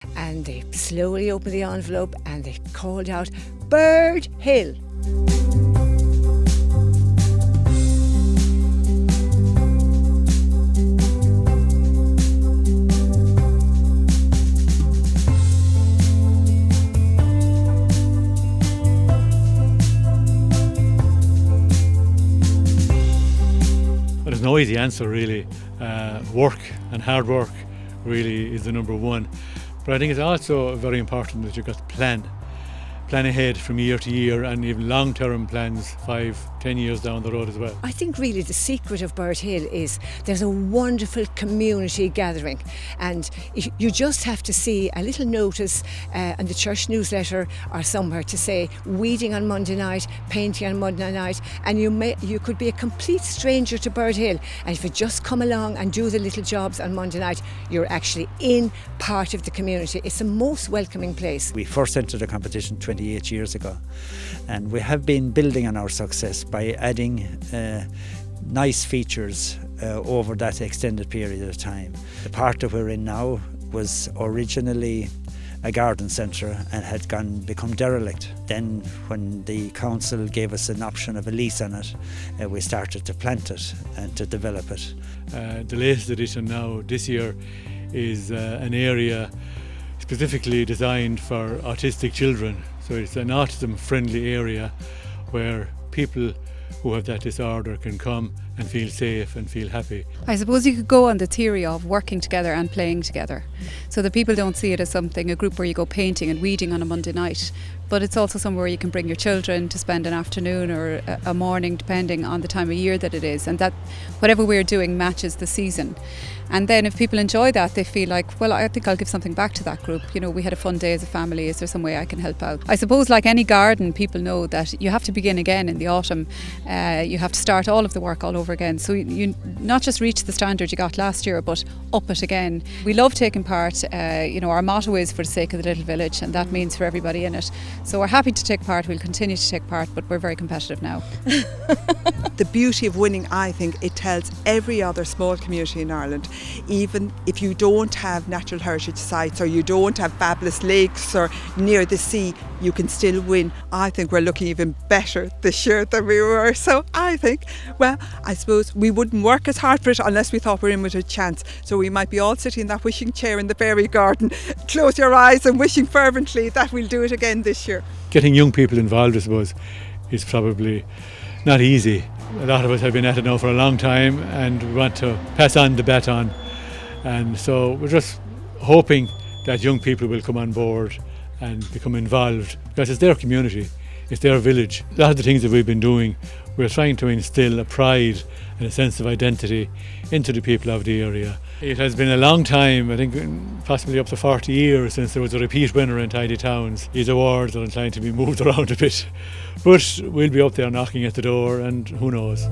And they slowly opened the envelope and they called out, Birdhill. There's no easy answer really. Work and hard work really is the number one. But I think it's also very important that you've got to plan ahead from year to year, and even long-term plans 5-10 years down the road as well. I think really the secret of Birdhill is there's a wonderful community gathering, and you just have to see a little notice on the church newsletter or somewhere to say weeding on Monday night, painting on Monday night, and you could be a complete stranger to Birdhill, and if you just come along and do the little jobs on Monday night, you're actually in part of the community. It's the most welcoming place. We first entered the competition 28 years ago, and we have been building on our success by adding nice features over that extended period of time. The part that we're in now was originally a garden centre and had become derelict. Then when the council gave us an option of a lease on it, we started to plant it and to develop it. The latest edition now this year is an area specifically designed for autistic children. So it's an autism-friendly area where people who have that disorder can come and feel safe and feel happy. I suppose you could go on the theory of working together and playing together, so that people don't see it as a group where you go painting and weeding on a Monday night, but it's also somewhere you can bring your children to spend an afternoon or a morning, depending on the time of year that it is, and that whatever we're doing matches the season. And then if people enjoy that, they feel like, well, I think I'll give something back to that group. You know, we had a fun day as a family. Is there some way I can help out? I suppose like any garden, people know that you have to begin again in the autumn. You have to start all of the work all over again. So you not just reach the standard you got last year, but up it again. We love taking part. Our motto is for the sake of the little village, and that means for everybody in it. So we're happy to take part. We'll continue to take part, but we're very competitive now. The beauty of winning, I think, it tells every other small community in Ireland, even if you don't have natural heritage sites or you don't have fabulous lakes or near the sea, you can still win. I think we're looking even better this year than we were. So I think, well, I suppose we wouldn't work as hard for it unless we thought we were in with a chance. So we might be all sitting in that wishing chair in the fairy garden, close your eyes and wishing fervently that we'll do it again this year. Getting young people involved, I suppose, is probably not easy. A lot of us have been at it now for a long time, and we want to pass on the baton. And so we're just hoping that young people will come on board and become involved, because it's their community, it's their village. A lot of the things that we've been doing, we're trying to instill a pride and a sense of identity into the people of the area. It has been a long time, I think possibly up to 40 years since there was a repeat winner in Tidy Towns. These awards are inclined to be moved around a bit, but we'll be up there knocking at the door, and who knows.